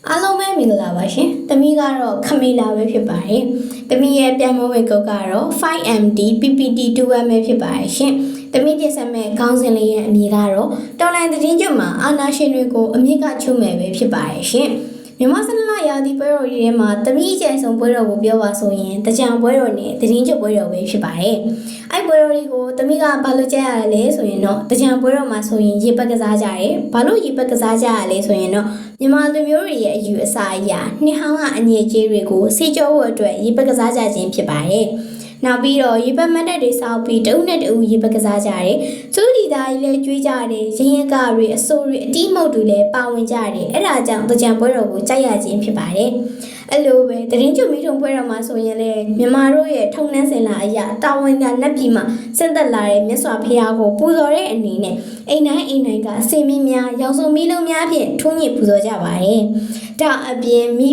အားလုံးပဲမင်္ဂလာပါရှင်။တမီကတော့ခမေလာပဲဖြစ်ပါတယ်။တမီရဲ့ပြန်မဝင်ကုတ်ကတော့ 5MD PPT2M ပဲဖြစ်ပါတယ်ရှင်။တမီတင်ဆက်မဲ့ခေါင်းစဉ်လေးရဲ့အမည်ကတော့တော်လိုင်းသတင်းကျွတ်မှာအာနာရှင်တွေကိုအမြင့်ကချုပ်မယ်ပဲဖြစ်ပါတယ်ရှင်။မြန်မာစနလရာသီပွဲတော်တွေထဲမှာတမီအကျဉ်းဆုံးပွဲတော်ကိုပြောပါဆိုရင်တကြံပွဲတော်နဲ့သတင်းကျွတ်ပွဲတော်ပဲဖြစ်ပါတယ်။အဲ့ပွဲတော်တွေကိုတမီကဘာလို့ကြရရလဲဆိုရင်တော့တကြံပွဲတော်မှာဆိုရင်ရေပက်ကစားကြတယ်။ဘာလို့ရေပက်ကစားကြရလဲဆိုရင်တော့မြန်မာလူမျိုးတွေရဲ့အယူအဆအရနှစ်ဟောင်းကအငြိအကျေးတွေကိုစေကြောဖို့အတွက်ရေပက်ကစားကြခြင်းဖြစ်ပါတယ်။နောက်ပြီးတော့ရေပက်မတ်တက်တွေစောက်ပြီးတအုပ်နဲ့တအုပ်ရေပက်ကစားကြတယ်။သူဒီသားကြီးလည်းကျွေးကြတယ်။ရရင်ကတွေအစိုးတွေအတီးမုတ်တွေလည်းပါဝင်ကြတယ်။အဲ့ဒါကြောင့်တကြံပွဲတော်ကိုကြိုက်ရခြင်းဖြစ်ပါတယ်။အဲ့လိုပဲတရင်ကျွမီထုံပွဲတော်မှာဆိုရင်လည်းမြန်မာတို့ရဲ့ထုံနှန်းစင်လာအရာတာဝန်ကနတ်ပြည်မှာစင့်သက်လာတဲ့မြတ်စွာဘုရားကိုပူဇော်တဲ့အနေနဲ့အိမ်တိုင်းကစေမင်းများရောင်စုံမီးလုံးများဖြင့်ထွန်းညှိပူဇော်ကြပါတယ်။ဒါအပြင်မိ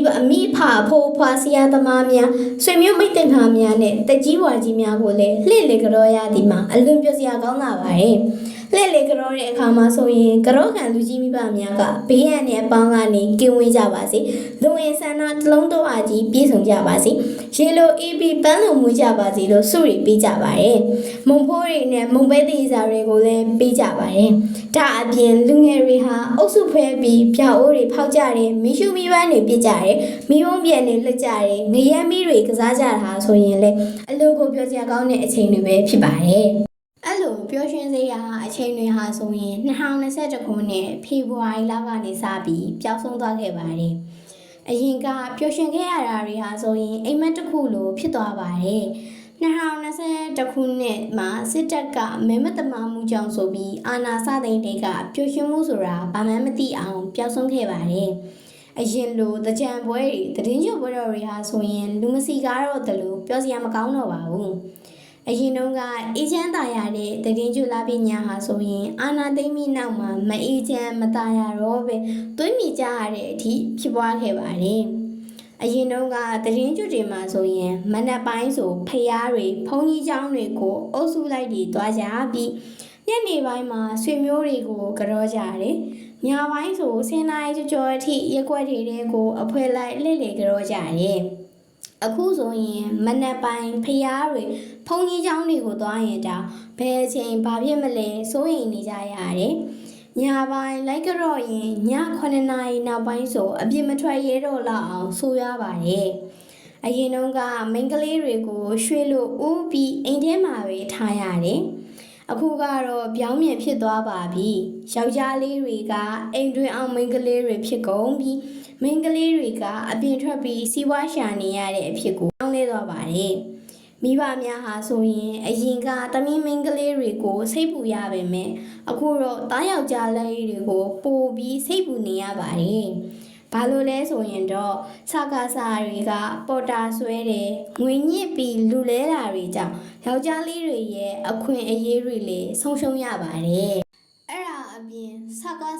ဖအဖိုးဖွားဆရာသမားများဆွေမျိုးမိတ်တင်သားများနဲ့တက်ကြီးဝါကြီးများကိုလည်းလှည့်လေကြောရသည်မှာအလွန်ပြောစရာကောင်းလာပါတယ်။လှည့်လေကြောတဲ့အခါမှာဆိုရင်ကြောခံလူကြီးမိဘများကဘေးရန်နဲ့အပေါင်းကနေကင်းဝေးကြပါစေ။လူဝင်ဆန္ဒတလုံးတော်အားကြီးပြည့်စုံကြပါစေ။ရေလိုအေးပြီးပန်းလုံမွေးကြပါစေလို့ဆုတွေပေးကြပါတယ်။မုံဖိုးတွေနဲ့မုံပဲသေးစားတွေကိုလည်းပေးကြပါတယ်။ဒါအပြင်လူငယ်တွေဟာအုပ်စုဖွဲပြီးပြအိုးတွေဖောက်ကြတယ်မီးရှူမီးပန်းတွေပြစ်ကြတယ်မီးဝုန်းပြန်တွေလှက်ကြတယ်ငရဲမီးတွေကစားကြတာဆိုရင်လည်းအလိုကိုပြောစရာကောင်းတဲ့အချိန်တွေပဲဖြစ်ပါတယ်။အဲ့လိုပျော်ရွှင်စေရာအချိန်တွေဟာဆိုရင်2021ခုနှစ်ဖေဖော်ဝါရီလကနေစပြီးပျောက်ဆုံးသွားခဲ့ပါတယ်။အရင်ကပျော်ရွှင်ခဲ့ရတာတွေဟာဆိုရင်အိမ်မက်တစ်ခုလိုဖြစ်သွားပါတယ်။2021ခုနှစ်မှာစစ်တပ်ကမဲမတမာမှုကြောင့်ဆိုပြီးအာဏာစသိမ်းတွေကပျော်ရွှင်မှုဆိုတာဘာမှမသိအောင်ပျောက်ဆုံးခဲ့ပါတယ်။အရင်လိုတကြံပွဲတွေသတင်းကျွတ်ပွဲတော်တွေဟာဆိုရင်လူမစီကားတော့တယ်လို့ပြောစရာမကောင်းတော့ပါဘူး။အရင်တုန်းကအေးချမ်းသာရတဲ့သတင်းကျွတ်လာပညာဟာဆိုရင်အာဏာသိမ်းပြီးနောက်မှာမအေးချမ်းမသာရတော့ပဲသွေးမြေကြရတဲ့အထိဖြစ်ပွားခဲ့ပါတယ်။အရင်တုန်းကသတင်းကျွတ်တွေမှာဆိုရင်မနက်ပိုင်းဆိုဖျားတွေဘုန်းကြီးကျောင်းတွေကိုအုပ်စုလိုက်တွေတွားကြပြီးညနေပိုင်းမှာဆွေမျိုးတွေကိုကြောကြတယ်။ညပိုင်းဆို10 နာရီကျော်အထိရက်ွက်တွေကိုအဖွဲလိုက်လှည့်လေကြောကြတယ်။အခုဆိုရင်မနက်ပိုင်းဖျားတွေဘုန်းကြီးကျောင်းတွေကိုသွားရင်တောင်ဘယ်အချိန်ဘာဖြစ်မလဲစိုးရိမ်နေကြရတယ်။ညပိုင်းလိုက်ကြော့ရင်ည9 နာရီနောက်ပိုင်းဆိုအပြစ်မထွက်ရဲတော့လောက်အောင်ဆိုရပါတယ်။အရင်တုန်းကမိန်းကလေးတွေကိုရွှေလို့ဦးပြီးအိမ်ထဲမှာပဲထားရတယ်။အခုကတော့ပြောင်းပြန်ဖြစ်သွားပါပြီ။ယောက်ျားလေးတွေကအိမ်တွင်းအောင်မိန်းကလေးတွေဖြစ်ကုန်ပြီးမိန်းကလေးတွေကအပြင်ထွက်ပြီးစီးပွားရှာနေရတဲ့အဖြစ်ကိုတောင်းလဲသွားပါတယ်။မိဘများဟာဆိုရင်အရင်ကသမီးမိန်းကလေးတွေကိုစိတ်ပူရပါမယ်။အခုတော့တားယောက်ျားလေးတွေကိုပို့ပြီးစိတ်ပူနေရပါတယ်။ဘာလို့လဲဆိုရင်တော့စကားစားတွေကပေါ်တာဆွဲတယ်ငွေညစ်ပြီးလူလဲတာတွေကြောင့်ယောက်ျားလေးတွေရဲ့အခွင့်အရေးတွေလည်းဆုံးရှုံးရပါတယ်။အဲ့ဒါအပြင်စကား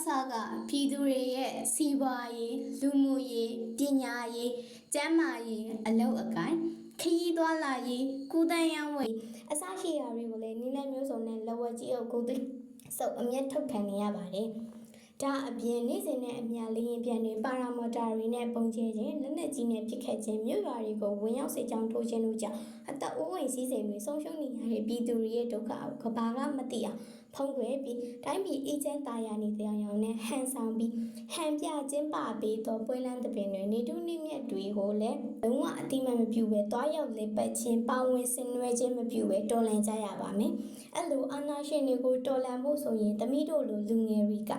ပြည်သူတွေရဲ့စီးပွားရေးလူမှုရေးပညာရေးကျန်းမာရေးအလုပ်အကိုင်ခရီးသွားလာရေးကုသရေးဝယ်အစရှိရာတွေကိုလည်းနည်းလမ်းမျိုးစုံနဲ့လောဝကြီးအုပ်ကိုသိစုပ်အမျက်ထုတ်ခံနေရပါတယ်။ဒါအပြင်နေ့စဉ်နဲ့အမျှလေရင်ပြန်တွေပါရာမော်တာတွေနဲ့ပုံကျဲခြင်းလက်နက်ကြီးနဲ့ပစ်ခတ်ခြင်းမြို့ရွာတွေကိုဝင်ရောက်စစ်ကြောင်းထိုးခြင်းတို့ကြောင့်အသက်အိုးအိမ်စီးစိမ်တွေဆုံးရှုံးနေရတဲ့ပြည်သူတွေရဲ့ဒုက္ခကိုကဘာကမသိအောင်ဖုံးကွယ်ပြီးတိုင်းပြည်အေးချမ်းသာယာနေတဲ့အောင်နဲ့ဟန်ဆောင်ပြီးဟန်ပြကျင်းပပြီးတော့ပွဲလန်းတဲ့ပင်တွေနေတူးနေမြတ်တွေကိုလည်းလုံးဝအတိမမပြုပဲတွားရောက်လေပတ်ခြင်းပါဝင်ဆင်နွှဲခြင်းမပြုပဲတော်လှန်ကြရပါမယ်။အဲ့လိုအာဏာရှင်တွေကိုတော်လှန်ဖို့ဆိုရင်တမိတို့လိုလူငယ်တွေက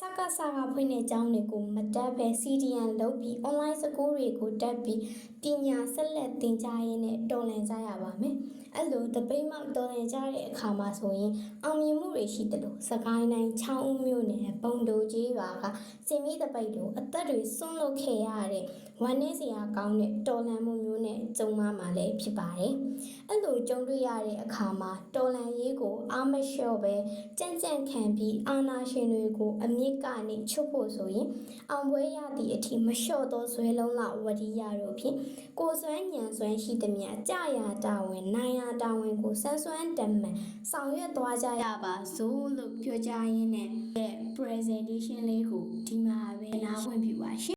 စကားဖွင့်တဲ့ကျောင်းတွေကိုမတက်ပဲ CDN လုပ်ပြီး online school တွေကိုတက်ပြီးပညာဆက်လက်သင်ကြားရင်းနဲ့တော်လှန်ကြရပါမယ်။အဲ့လိုတပိတ်မောက်တော်လှန်ကြတဲ့အခါမှာဆိုရင်အောင်မြင်မှုတွေရှိတယ်လို့စကိုင်းတိုင်းချောင်းဦးမြို့နယ်ပုံတိုကြီးရွာကစင်မီးတပိတ်တို့အသက်တွေဆွန့်လွတ်ခဲ့ရတဲ့ဝမ်းနည်းစရာကောင်းတဲ့တော်လှန်မှုမျိုးနဲ့ကြုံမှာလည်းဖြစ်ပါတယ်။အဲ့လိုကြုံတွေ့ရတဲ့အခါမှာတော်လှန်ရေးကိုအားမလျှော့ပဲကြံ့ခံပြီးအာဏာရှင်တွေကိုအမြင့်ကနေချုပ်ဖို့ဆိုရင်အောင်ပွဲရသည့်အထိမလျှော့သောဇွဲလုံးလဝရီယာတို့ဖြင့်ကိုစွမ်းညံစွမ်းရှိသမျှကြာရာတာဝန်နိုင်ရာတာဝန်ကိုစွမ်းတမန်ဆောင်ရွက်သွားကြရပါစို့လို့ပြောကြရင်းနဲ့ presentation လေးကိုဒီမှာပဲနားဝင်ပြပါရှင်